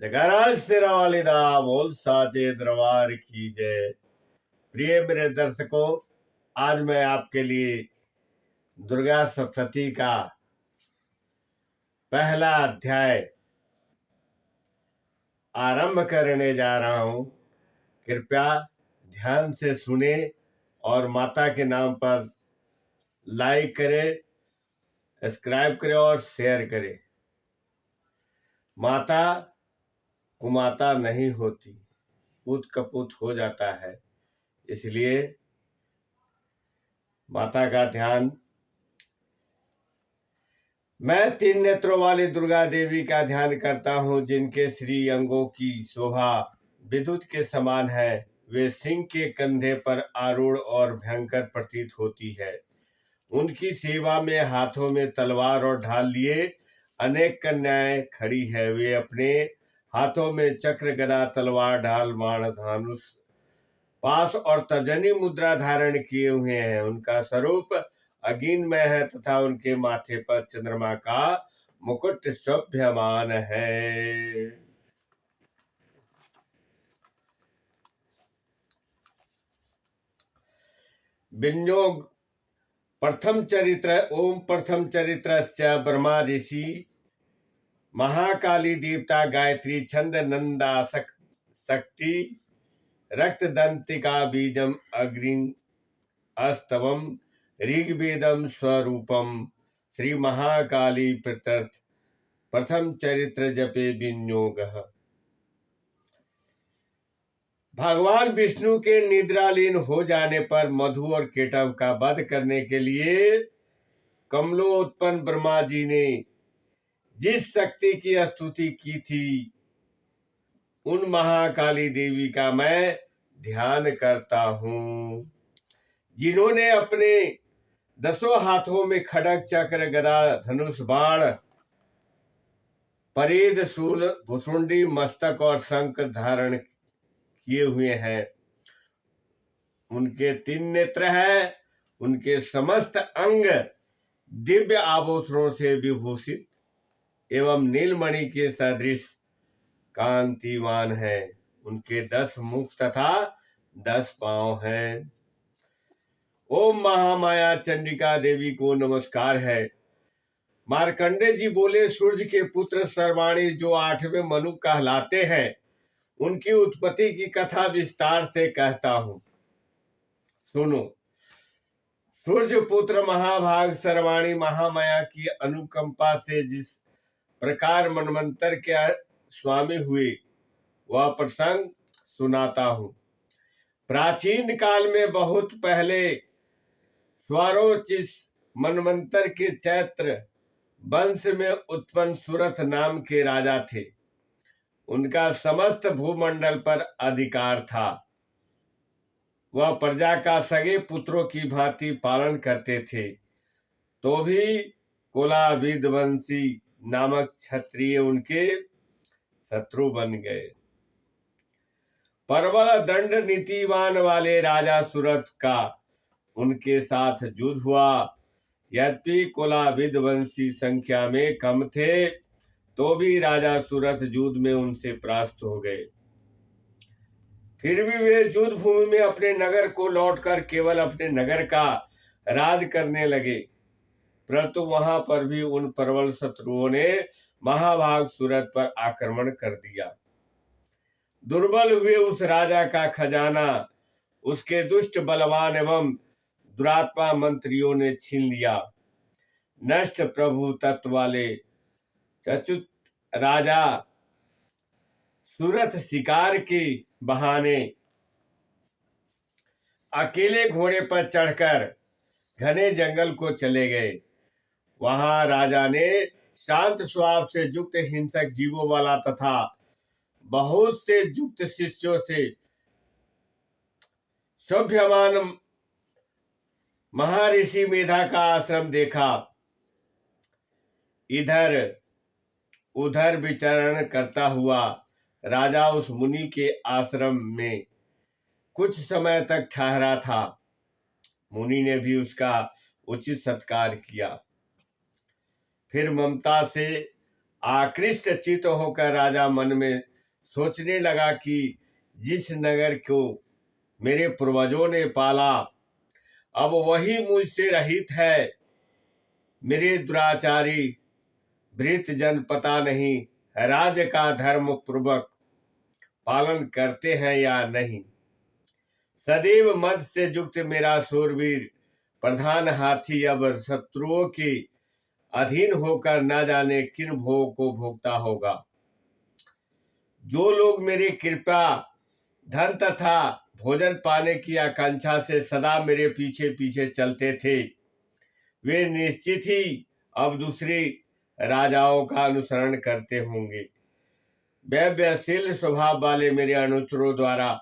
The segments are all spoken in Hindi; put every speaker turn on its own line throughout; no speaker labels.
जगराज सिरा वाली दा बोल साचे दरबार की जय। प्रिय मेरे दर्शकों, आज मैं आपके लिए दुर्गा सप्तशती का पहला अध्याय आरंभ करने जा रहा हूं। कृपया ध्यान से सुने और माता के नाम पर लाइक करें, सब्सक्राइब करें और शेयर करें। माता कुमाता नहीं होती, पूत कपूत हो जाता है। इसलिए माता का ध्यान। मैं 3 नेत्रों वाली दुर्गा देवी का ध्यान करता हूँ, जिनके श्री अंगों की शोभा विद्युत के समान है। वे सिंह के कंधे पर आरूढ़ और भयंकर प्रतीत होती है। उनकी सेवा में हाथों में तलवार और ढाल लिए अनेक कन्याएं खड़ी है। वे अपने हाथों में चक्र, गदा, तलवार, ढाल, बाण, धनुष, पाश और तर्जनी मुद्रा धारण किए हुए हैं। उनका स्वरूप अग्निमय है तथा उनके माथे पर चंद्रमा का मुकुट शोभ्यमान है। विनियोग प्रथम चरित्र। ओम प्रथम चरित्रस्य ब्रह्मा ऋषि, महाकाली देवता, गायत्री छंद, नंदा शक्ति, रक्तदंतिका बीजम, अग्नि अस्तवम, ऋग्वेदम स्वरूपम, श्री महाकाली प्रत्यर्थ प्रथम चरित्र जपे विनियोग। भगवान विष्णु के निद्रालीन हो जाने पर मधु और केटव का वध करने के लिए कमलोत्पन्न ब्रह्मा जी ने जिस शक्ति की स्तुति की थी, उन महाकाली देवी का मैं ध्यान करता हूँ, जिन्होंने अपने 10 हाथों में खड्ग, चक्र, गदा, धनुष, बाण, परेद, शूल, भुसुंडी, मस्तक और शंख धारण किए हुए हैं। उनके 3 नेत्र हैं। उनके समस्त अंग दिव्य आभूषणों से विभूषित एवं नीलमणि के सदृश कांतिवान है। उनके 10 मुख तथा 10 पांव हैं। ओम महामाया चंडिका देवी को नमस्कार है। मार्कंडे जी बोले, सूर्य के पुत्र सर्वाणी जो 8वें मनु कहलाते हैं, उनकी उत्पत्ति की कथा विस्तार से कहता हूं, सुनो। सूर्य पुत्र महाभाग सर्वाणी महामाया की अनुकंपा से जिस प्रकार मनवंतर के स्वामी हुए, वह प्रसंग सुनाता हूं। प्राचीन काल में बहुत पहले स्वारोचिस मनवंतर के चैत्र वंश में उत्पन्न सुरथ नाम के राजा थे। उनका समस्त भूमंडल पर अधिकार था। वह प्रजा का सगे पुत्रों की भांति पालन करते थे। तो भी कोलाविदवंशी नामक क्षत्रिय उनके शत्रु बन गए। प्रबल दंड नीतिवान वाले राजा सुरथ का उनके साथ युद्ध हुआ। यद्यपि कोलाविदवंशी संख्या में कम थे, तो भी राजा सुरथ युद्ध में उनसे परास्त हो गए। फिर भी वे युद्ध भूमि में अपने नगर को लौटकर केवल अपने नगर का राज करने लगे। परंतु वहां पर भी उन प्रबल शत्रुओं ने महाभाग सूरत पर आक्रमण कर दिया। दुर्बल हुए उस राजा का खजाना उसके दुष्ट, बलवान एवं दुरात्मा मंत्रियों ने छीन लिया। नष्ट प्रभु तत्व वाले चतुर राजा सूरथ शिकार के बहाने अकेले घोड़े पर चढ़कर घने जंगल को चले गए। वहां राजा ने शांत स्वभाव से युक्त हिंसक जीवों वाला तथा बहुत से युक्त शिष्यों से शोभ्यमान महर्षि मेधा का आश्रम देखा। इधर उधर विचरण करता हुआ राजा उस मुनि के आश्रम में कुछ समय तक ठहरा था। मुनि ने भी उसका उचित सत्कार किया। फिर ममता से आकृष्ट चित्त होकर राजा मन में सोचने लगा कि जिस नगर को मेरे पूर्वजों ने पाला अब वही मुझसे रहित है। मेरे दुराचारी भृत जन पता नहीं राज्य का धर्म पूर्वक पालन करते हैं या नहीं। सदैव मद से युक्त मेरा शूरवीर प्रधान हाथी अब शत्रुओं के अधीन होकर न जाने किन भोग को भोगता होगा। जो लोग मेरी कृपा धन तथा भोजन पाने की आकांक्षा से सदा मेरे पीछे पीछे चलते थे वे निश्चित ही अब दूसरे राजाओं का अनुसरण करते होंगे। व्ययशील स्वभाव वाले मेरे अनुचरों द्वारा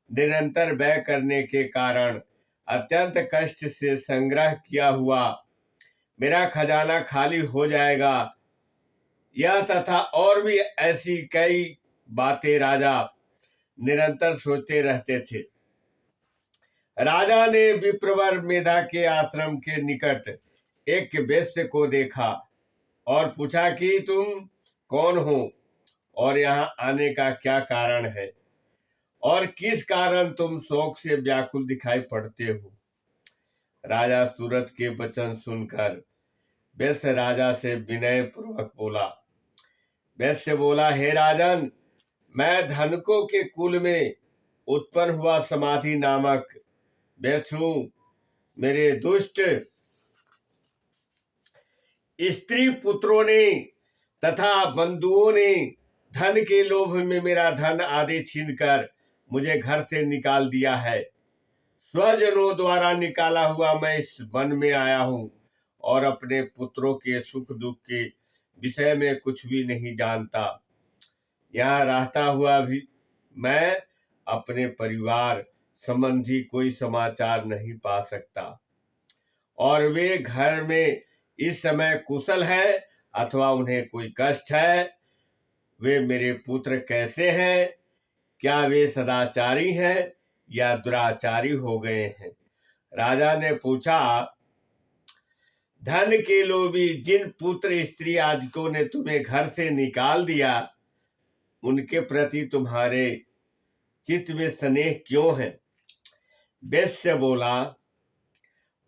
निरंतर व्यय करने के कारण अत्यंत कष्ट से संग्रह किया हुआ मेरा खजाना खाली हो जाएगा। यह तथा और भी ऐसी कई बातें राजा निरंतर सोचते रहते थे। राजा ने विप्रवर मेधा के आश्रम के निकट एक वेश्य को देखा और पूछा कि तुम कौन हो और यहाँ आने का क्या कारण है और किस कारण तुम शोक से व्याकुल दिखाई पड़ते हो। राजा सूरत के वचन सुनकर वैश्य राजा से विनय पूर्वक बोला। वैश्य बोला, हे राजन, मैं धनको के कुल में उत्पन्न हुआ समाधि नामक वैश्य हूं। मेरे दुष्ट स्त्री पुत्रों ने तथा बंधुओं ने धन के लोभ में मेरा धन आदि छीनकर मुझे घर से निकाल दिया है। स्वजनों द्वारा निकाला हुआ मैं इस वन में आया हूँ और अपने पुत्रों के सुख दुख के विषय में कुछ भी नहीं जानता। यहाँ रहता हुआ भी मैं अपने परिवार संबंधी कोई समाचार नहीं पा सकता और वे घर में इस समय कुशल है अथवा उन्हें कोई कष्ट है। वे मेरे पुत्र कैसे हैं? क्या वे सदाचारी हैं या दुराचारी हो गए हैं? राजा ने पूछा, धन के लोभी जिन पुत्र स्त्री आदिकों ने तुम्हें घर से निकाल दिया उनके प्रति तुम्हारे चित्त में स्नेह क्यों है? वैश्य बोला,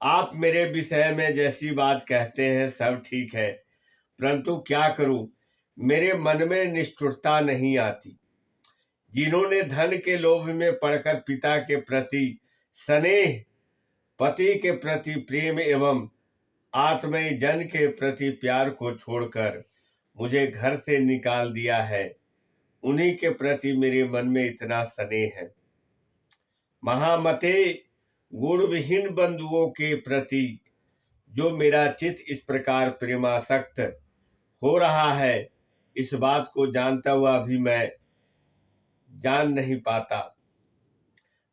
आप मेरे विषय में जैसी बात कहते हैं सब ठीक है, परंतु क्या करूं, मेरे मन में निष्ठुरता नहीं आती। जिन्होंने धन के लोभ में पड़कर पिता के प्रति स्नेह, पति के प्रति प्रेम एवं आत्मय जन के प्रति प्यार को छोड़कर मुझे घर से निकाल दिया है, उन्हीं के प्रति मेरे मन में इतना स्नेह है। महामते, गुण विहीन बंधुओं के प्रति जो मेरा चित्त इस प्रकार प्रेमासक्त हो रहा है, इस बात को जानता हुआ भी मैं जान नहीं पाता।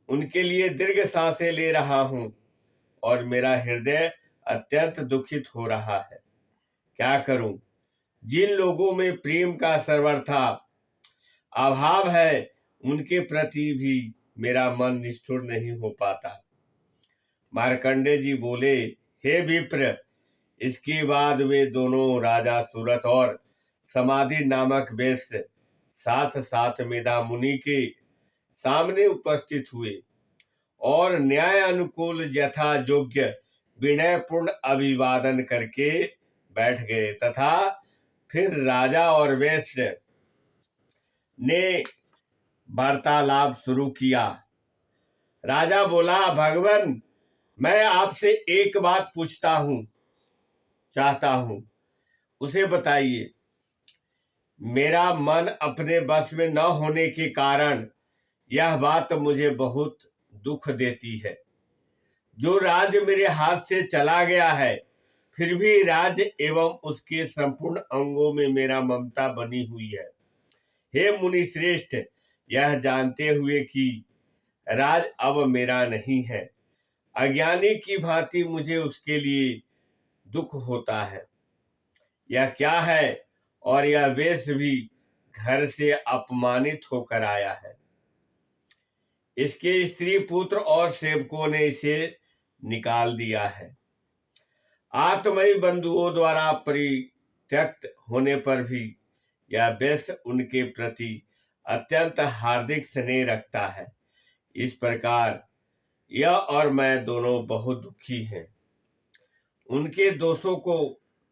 उनके लिए दीर्घ सांसें ले रहा हूं और मेरा हृदय अत्यंत दुखित हो रहा है। क्या करूं? जिन लोगों में प्रेम का सर्वथा अभाव है उनके प्रति भी मेरा मन निष्ठुर नहीं हो पाता। मार्कंडे जी बोले, हे विप्र, इसके बाद वे दोनों राजा सूरत और समाधि नामक वैश्य साथ साथ मेधा मुनि के सामने उपस्थित हुए और न्याय अनुकूल यथा योग्य विनयपूर्ण अभिवादन करके बैठ गए तथा फिर राजा और वैश्य ने वार्तालाप शुरू किया। राजा बोला, भगवान, मैं आपसे एक बात चाहता हूं, उसे बताइए। मेरा मन अपने बस में न होने के कारण यह बात मुझे बहुत दुख देती है। जो राज्य मेरे हाथ से चला गया है, फिर भी राज्य एवं उसके संपूर्ण अंगों में मेरा ममता बनी हुई है। हे मुनि श्रेष्ठ, यह जानते हुए कि राज अब मेरा नहीं है, अज्ञानी की भांति मुझे उसके लिए दुख होता है। यह क्या है? और यह वेश्य भी घर से अपमानित होकर आया है। इसके स्त्री पुत्र और सेवकों ने इसे निकाल दिया है। आत्मयी बंधुओं द्वारा परित्यक्त होने पर भी यह वेश्य उनके प्रति अत्यंत हार्दिक स्नेह रखता है। इस प्रकार यह और मैं दोनों बहुत दुखी हैं। उनके दोषों को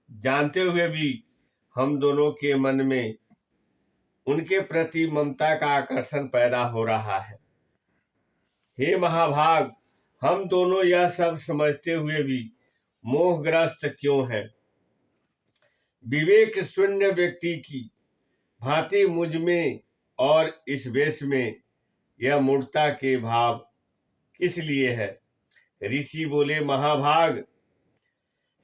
जानते हुए भी हम दोनों के मन में उनके प्रति ममता का आकर्षण पैदा हो रहा है। हे महाभाग, हम दोनों यह सब समझते हुए भी मोहग्रस्त क्यों हैं? विवेक शून्य व्यक्ति की भांति मुझ में और इस वेश में यह मूढ़ता के भाव किस लिए है? ऋषि बोले, महाभाग,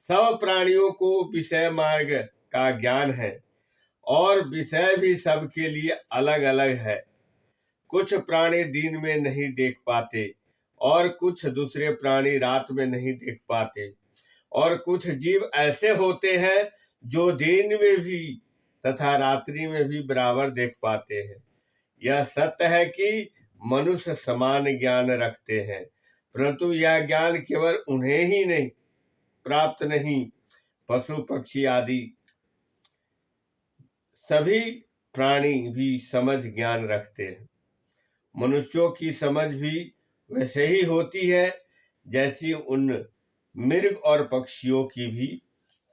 सब प्राणियों को विषय मार्ग का ज्ञान है और विषय भी सबके लिए अलग अलग है। कुछ प्राणी दिन में नहीं देख पाते और कुछ दूसरे प्राणी रात में नहीं देख पाते, और कुछ जीव ऐसे होते हैं जो दिन में भी तथा रात्रि में भी बराबर देख पाते हैं। यह सत्य है कि मनुष्य समान ज्ञान रखते हैं, परंतु यह ज्ञान केवल उन्हें ही नहीं प्राप्त नहीं, पशु पक्षी आदि सभी प्राणी भी समझ ज्ञान रखते हैं। मनुष्यों की समझ भी वैसे ही होती है जैसी उन मृग और पक्षियों की भी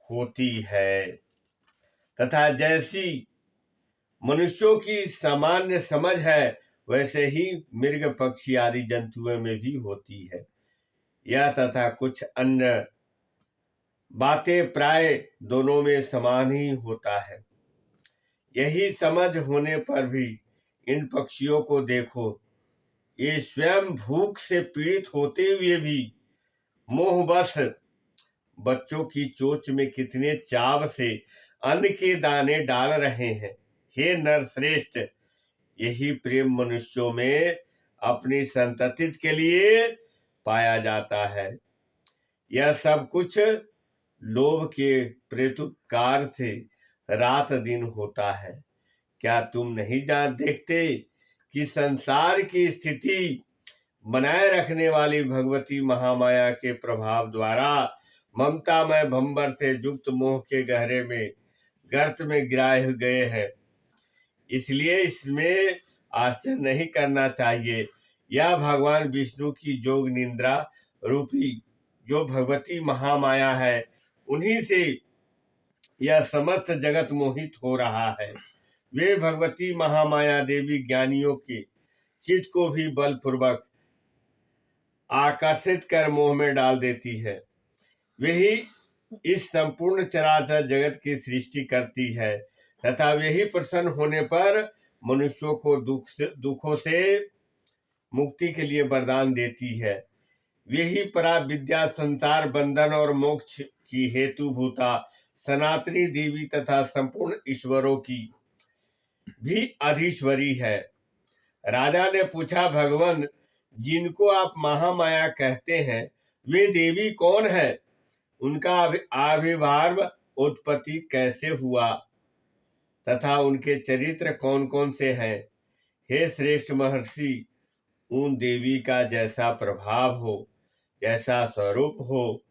होती है, तथा जैसी मनुष्यों की सामान्य समझ है वैसे ही मृग पक्षी आदि जंतुओं में भी होती है। यह तथा कुछ अन्य बातें प्राय दोनों में समान ही होता है। यही समझ होने पर भी इन पक्षियों को देखो, ये स्वयं भूख से पीड़ित होते हुए भी मोहवश बच्चों की चोंच में कितने चाव से अन्न के दाने डाल रहे हैं। हे नरश्रेष्ठ, यही प्रेम मनुष्यों में अपनी संतति के लिए पाया जाता है। यह सब कुछ लोभ के प्रेतुपकार से रात दिन होता है। क्या तुम नहीं देखते कि संसार की स्थिति बनाए रखने वाली भगवती महामाया के प्रभाव द्वारा ममतामय भंबर से युक्त मोह के गहरे में गर्त में गिराए गए हैं। इसलिए इसमें आश्चर्य नहीं करना चाहिए। यह भगवान विष्णु की जोग निंद्रा रूपी जो भगवती महामाया है, उन्हीं से यह समस्त जगत मोहित हो रहा है। वे भगवती महामाया देवी ज्ञानियों के चित्त को भी बलपूर्वक आकर्षित कर मोह में डाल देती है। वही इस संपूर्ण चराचर जगत की सृष्टि करती है तथा वही प्रसन्न होने पर मनुष्यों को दुखों से मुक्ति के लिए वरदान देती है। वही परा विद्या संसार बंधन और मोक्ष की हेतु भूता सनातनी देवी तथा संपूर्ण ईश्वरों की भी अधीश्वरी है। राजा ने पूछा, भगवान, जिनको आप महामाया कहते हैं वे देवी कौन है? उनका आविर्भाव उत्पत्ति कैसे हुआ तथा उनके चरित्र कौन कौन से हैं? हे श्रेष्ठ महर्षि, उन देवी का जैसा प्रभाव हो, जैसा स्वरूप हो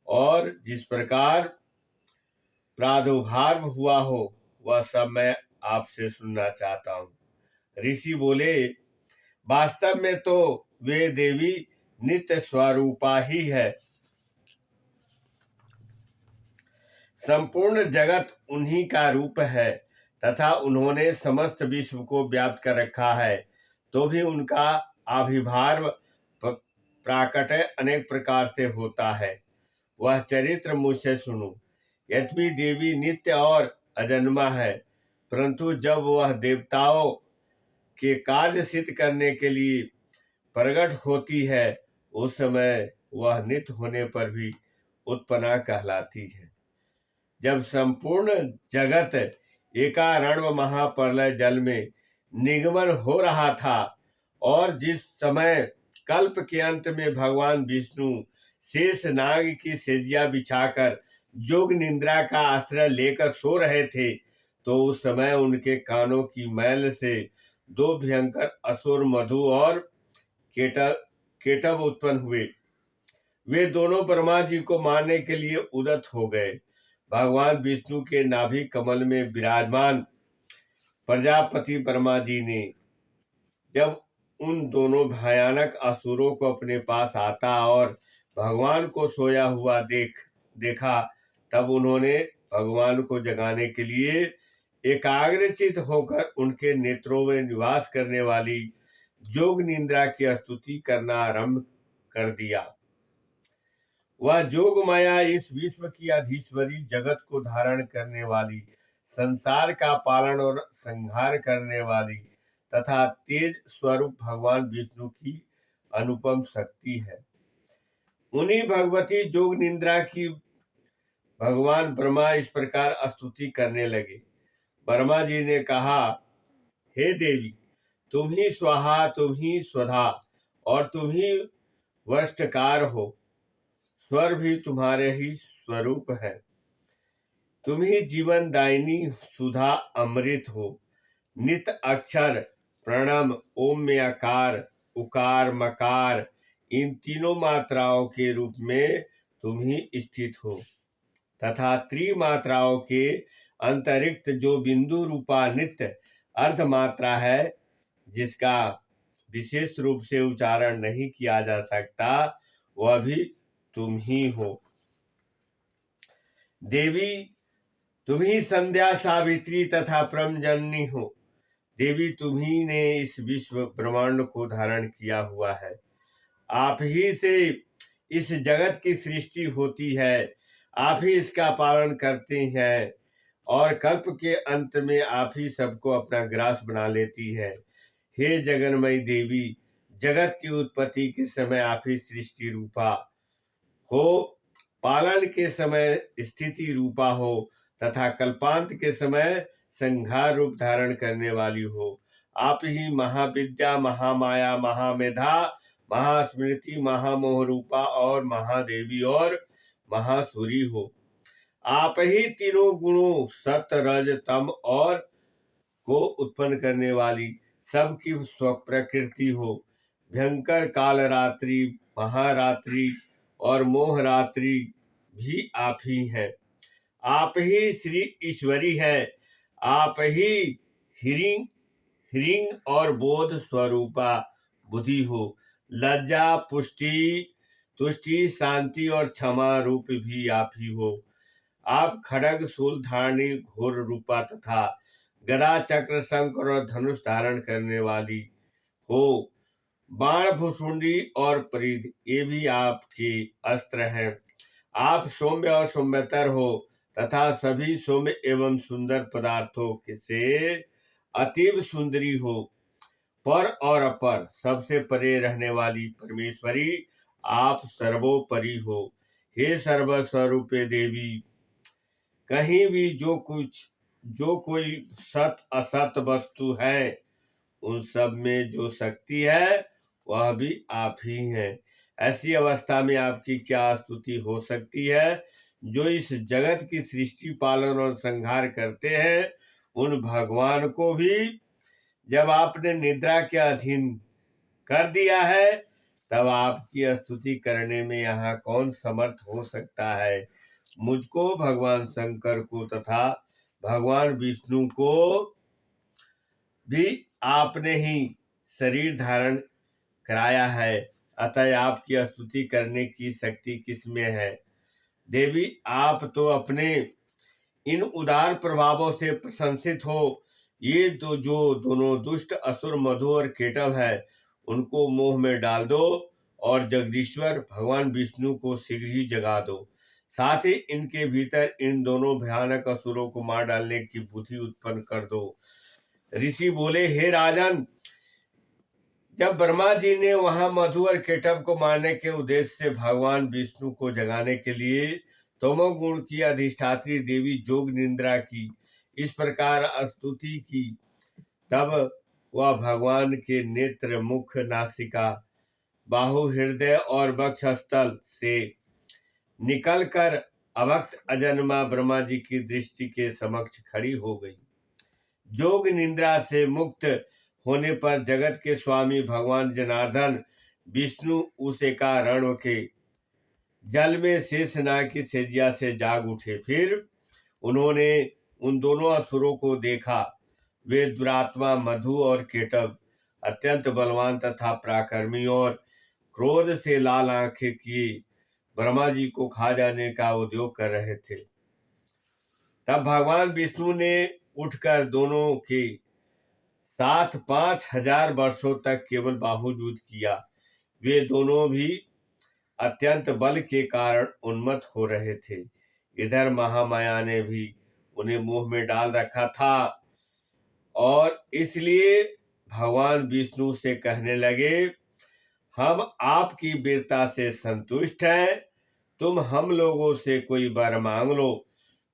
और जिस प्रकार प्रादुर्भाव हुआ हो, वह सब मैं आपसे सुनना चाहता हूँ। ऋषि बोले, वास्तव में तो वे देवी नित्य स्वरूपा ही है। संपूर्ण जगत उन्हीं का रूप है तथा उन्होंने समस्त विश्व को व्याप्त कर रखा है, तो भी उनका आविर्भाव प्राकट्य अनेक प्रकार से होता है। वह चरित्र मुझसे सुनो। यद्यपि देवी नित्य और अजन्मा है, परंतु जब वह देवताओं के कार्य सिद्ध करने के लिए प्रकट होती है, उस समय वह नित्य होने पर भी उत्पन्ना कहलाती है। जब संपूर्ण जगत एकारण महाप्रलय जल में निगमन हो रहा था और जिस समय कल्प के अंत में भगवान विष्णु शेष नाग की सेजिया बिछाकर जोग निंद्रा का आश्रय लेकर सो रहे थे, तो उस समय उनके कानों की मैल से दो भयंकर असुर मधु और केटव उत्पन्न हुए। वे दोनों ब्रह्मा जी को मारने के लिए उद्यत हो गए। भगवान विष्णु के नाभि कमल में विराजमान प्रजापति ब्रह्मा जी ने जब उन दोनों भयानक असुरों को अपने पास आता और भगवान को सोया हुआ देखा, तब उन्होंने भगवान को जगाने के लिए एकाग्रचित होकर उनके नेत्रों में निवास करने वाली जोग निद्रा की स्तुति करना आरंभ कर दिया। वह जोग माया इस विश्व की अधीश्वरी, जगत को धारण करने वाली, संसार का पालन और संहार करने वाली तथा तेज स्वरूप भगवान विष्णु की अनुपम शक्ति है। उन्हीं भगवती जोग निद्रा की भगवान ब्रह्मा इस प्रकार स्तुति करने लगे। ब्रह्मा जी ने कहा, हे देवी, तुम ही स्वाहा, तुम ही स्वधा और तुम ही वष्टकार हो। स्वर भी तुम्हारे ही स्वरूप है। तुम ही जीवन दायिनी सुधा अमृत हो। नित अक्षर प्रणम ओम में आकार उकार मकार, इन तीनों मात्राओं के रूप में तुम ही स्थित हो तथा त्रिमात्राओं के अंतरिक्त जो बिंदु रूपा नित्य अर्ध मात्रा है, जिसका विशेष रूप से उच्चारण नहीं किया जा सकता, वह भी तुम ही हो। देवी, तुम ही संध्या सावित्री तथा परमजननी हो। देवी, तुम्ही ने इस विश्व ब्रह्मांड को धारण किया हुआ है। आप ही से इस जगत की सृष्टि होती है। आप ही इसका पालन करते हैं और कल्प के अंत में आप ही सबको अपना ग्रास बना लेती है। हे जगन्मयी देवी, जगत की उत्पत्ति के समय आप ही सृष्टि रूपा हो, पालन के समय स्थिति रूपा हो तथा कल्पांत के समय संहार रूप धारण करने वाली हो। आप ही महाविद्या, महामाया, महामेधा, महास्मृति, महामोह रूपा और महादेवी और महासुरी हो। आप ही तीनों गुणों सत रज तम और को उत्पन्न करने वाली सबकी स्वप्रकृति हो। भयंकर काल रात्रि, महारात्रि और मोह रात्रि भी आप ही हैं। आप ही श्री ईश्वरी है। आप ही हिरिंग और बोध स्वरूपा बुद्धि हो। लज्जा, पुष्टि, तुष्टि, शांति और क्षमा रूप भी आप ही हो। आप खड्ग, शूल धारणी, घोर रूपा तथा गदा, चक्र, शंख और धनुष धारण करने वाली हो। बाण, भुसुंडी और परिध, ये भी आपके अस्त्र हैं। आप सौम्य और सौम्यतर हो तथा सभी सौम्य एवं सुंदर पदार्थों से अतीव सुंदरी हो। पर और अपर, सबसे परे रहने वाली परमेश्वरी, आप सर्वोपरि हो। हे सर्वस्वरूपे देवी, कहीं भी जो कोई सत असत वस्तु है, उन सब में जो शक्ति है वह भी आप ही हैं। ऐसी अवस्था में आपकी क्या स्तुति हो सकती है? जो इस जगत की सृष्टि, पालन और संहार करते हैं, उन भगवान को भी जब आपने निद्रा के अधीन कर दिया है, तब आपकी स्तुति करने में यहाँ कौन समर्थ हो सकता है? मुझको, भगवान शंकर को तथा भगवान विष्णु को भी आपने ही शरीर धारण कराया है, अतः आपकी स्तुति करने की शक्ति किसमें है? देवी, आप तो अपने इन उदार प्रभावों से प्रशंसित हो। ये तो जो दोनों दुष्ट असुर मधु और केटव है, उनको मोह में डाल दो और जगदीश्वर भगवान विष्णु को शीघ्र ही जगा दो। साथ ही इनके भीतर इन दोनों भयानक असुरों को मार डालने की बुद्धि उत्पन्न कर दो। ऋषि बोले, हे राजन, जब ब्रह्मा जी ने वहां मधु और केटव को मारने के उद्देश्य से भगवान विष्णु को जगाने के लिए तमोगुण की अधिष्ठात्री देवी जोग निद्रा की इस प्रकार स्तुति की, तब वह भगवान के नेत्र, मुख, नासिका, बाहु, हृदय और वक्षस्थल से निकलकर अभक्त अजन्मा ब्रह्मा जी की दृष्टि के समक्ष खड़ी हो गई। जोग निद्रा से मुक्त होने पर जगत के स्वामी भगवान जनार्दन विष्णु उस एकारण के जल में शेषनाग की सेजिया से जाग उठे। फिर उन्होंने उन दोनों असुरों को देखा। वे दुरात्मा मधु और केटव अत्यंत बलवान तथा पराक्रमी और क्रोध से लाल आंखें किए ब्रह्मा जी को खा जाने का उद्योग कर रहे थे। तब भगवान विष्णु ने उठकर दोनों के साथ 5000 वर्षों तक केवल बाहुयुद्ध किया। वे दोनों भी अत्यंत बल के कारण उन्मत्त हो रहे थे। इधर महामाया ने भी उन्हें मुंह में डाल रखा था और इसलिए भगवान विष्णु से कहने लगे, हम आपकी वीरता से संतुष्ट हैं, तुम हम लोगों से कोई वर मांग लो।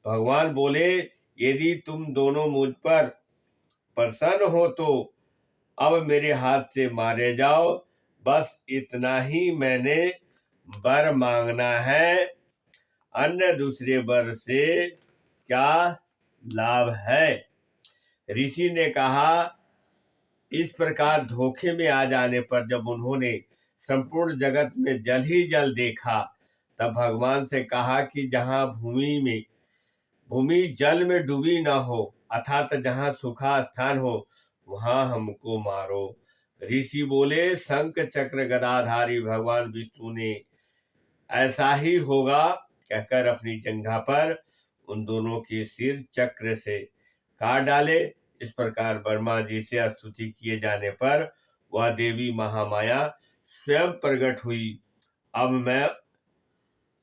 भगवान बोले, यदि तुम दोनों मुझ पर प्रसन्न हो तो अब मेरे हाथ से मारे जाओ, बस इतना ही मैंने वर मांगना है, अन्य दूसरे वर से क्या लाभ है। ऋषि ने कहा, इस प्रकार धोखे में आ जाने पर जब उन्होंने संपूर्ण जगत में जल ही जल देखा, तब भगवान से कहा कि जहाँ भूमि जल में डूबी न हो, अर्थात जहाँ सूखा स्थान हो, वहां हमको मारो। ऋषि बोले, शंख चक्र गदाधारी भगवान विष्णु ने ऐसा ही होगा कहकर अपनी जंघा पर उन दोनों के सिर चक्र से काट डाले। इस प्रकार ब्रह्मा जी से स्तुति किए जाने पर वह देवी महामाया स्वयं प्रकट हुई। अब मैं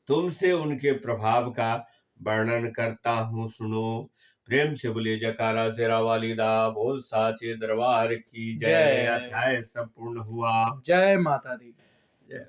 तुमसे उनके प्रभाव का वर्णन करता हूँ, सुनो। प्रेम से बोलिए जयकारा शेरा वाली दा बोल साचे दरबार की जय। अध्याय संपूर्ण हुआ।
जय माता दी।
जय।